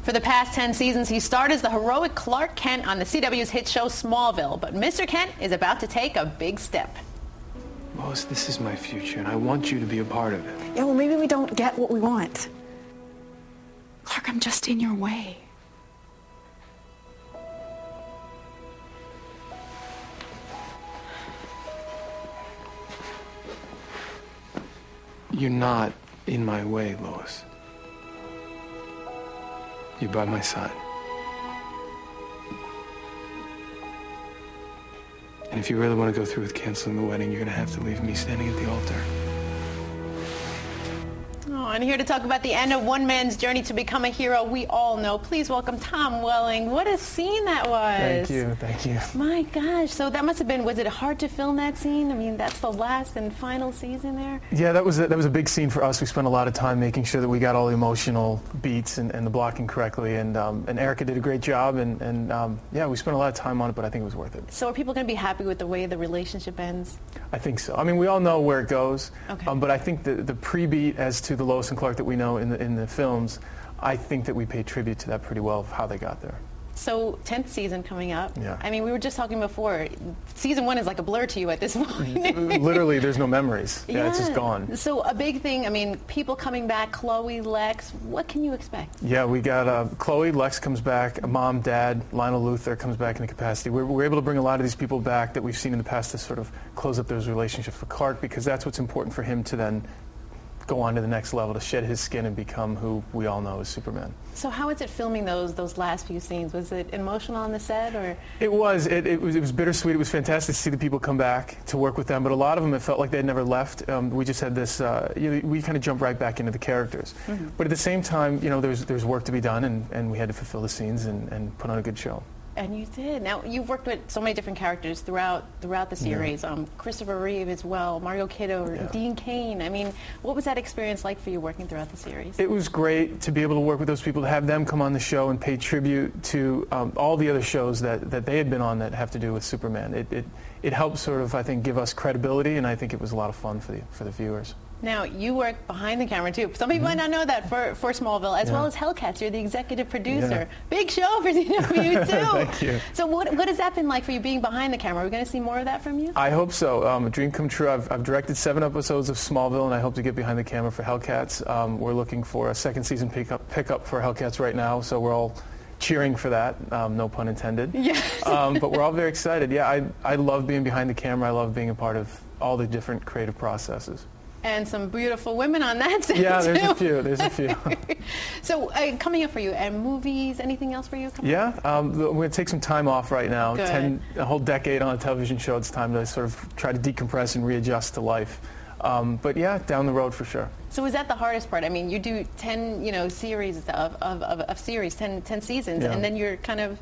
For the past 10 seasons, he starred as the heroic Clark Kent on the CW's hit show Smallville. But Mr. Kent is about to take a big step. Lois, this is my future, and I want you to be a part of it. Yeah, well, maybe we don't get what we want. Clark, I'm just in your way. You're not in my way, Lois. You're by my side. And if you really want to go through with canceling the wedding, you're going to have to leave me standing at the altar. Oh, and here to talk about the end of one man's journey to become a hero we all know. Please welcome Tom Welling. What a scene that was. Thank you, thank you. My gosh, so that must have been, was it hard to film that scene? I mean, that's the last and final season there? Yeah, that was a big scene for us. We spent a lot of time making sure that we got all the emotional beats and the blocking correctly, and Erica did a great job, and yeah, we spent a lot of time on it, but I think it was worth it. So are people going to be happy with the way the relationship ends? I think so. I mean, we all know where it goes, okay. But I think the pre-beat as to the Lois and Clark that we know in the films, I think that we paid tribute to that pretty well of how they got there. So 10th season coming up. Yeah. I mean, we were just talking before. Season 1 is like a blur to you at this point. Literally, there's no memories. Yeah, it's just gone. So a big thing, I mean, people coming back, Chloe, Lex, what can you expect? Yeah, we got Chloe, Lex comes back, Mom, Dad, Lionel Luthor comes back in the capacity. We're able to bring a lot of these people back that we've seen in the past to sort of close up those relationships for Clark, because that's what's important for him to then go on to the next level, to shed his skin and become who we all know as Superman. So how was it filming those last few scenes? Was it emotional on the set, or? It was. It was bittersweet. It was fantastic to see the people come back to work with them, but a lot of them, it felt like they had never left. We just had this, we kind of jumped right back into the characters. Mm-hmm. But at the same time, you know, there's work to be done, and we had to fulfill the scenes and put on a good show. And you did. Now, you've worked with so many different characters throughout the series. Yeah. Christopher Reeve as well, Mario Kiddo, yeah. Dean Cain. I mean, what was that experience like for you working throughout the series? It was great to be able to work with those people, to have them come on the show and pay tribute to all the other shows that they had been on that have to do with Superman. It helped sort of, I think, give us credibility, and I think it was a lot of fun for the viewers. Now, you work behind the camera, too. Some people might not know that for Smallville, as well as Hellcats. You're the executive producer. Yeah. Big show for you, too. Thank you. So what has that been like for you, being behind the camera? Are we going to see more of that from you? I hope so. A dream come true. I've directed 7 episodes of Smallville, and I hope to get behind the camera for Hellcats. We're looking for a second season pickup for Hellcats right now, so we're all cheering for that, no pun intended. Yes. But we're all very excited. Yeah, I love being behind the camera. I love being a part of all the different creative processes. And some beautiful women on that set, yeah, there's too. a few. There's a few. So coming up for you, and movies, anything else for you? Yeah, I'm going to take some time off right now. Good. A whole decade on a television show. It's time to sort of try to decompress and readjust to life. But yeah, down the road for sure. So is that the hardest part? I mean, you do 10, series of series, 10 seasons, yeah. And then you're kind of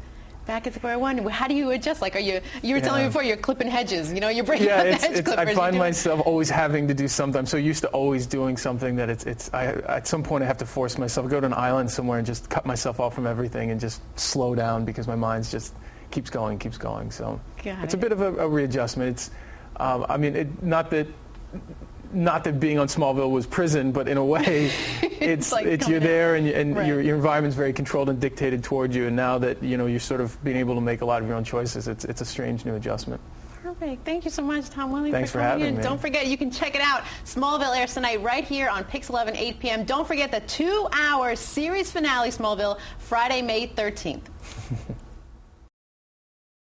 back at square one. How do you adjust? Like, you were telling me before, you're clipping hedges. You know, you're breaking out the hedge clippers. I find myself always having to do something. I'm so used to always doing something that at some point I have to force myself, go to an island somewhere and just cut myself off from everything and just slow down, because my mind's just keeps going. So it's a bit of a readjustment. It's, I mean, not that being on Smallville was prison, but in a way, it's you're there, and right. your environment's very controlled and dictated toward you. And now that you're sort of being able to make a lot of your own choices, it's a strange new adjustment. Perfect. Thank you so much, Tom Welling. Thanks for having me. Don't forget, you can check it out. Smallville airs tonight right here on PIX 11, 8 p.m. Don't forget the 2-hour series finale, Smallville, Friday, May 13th.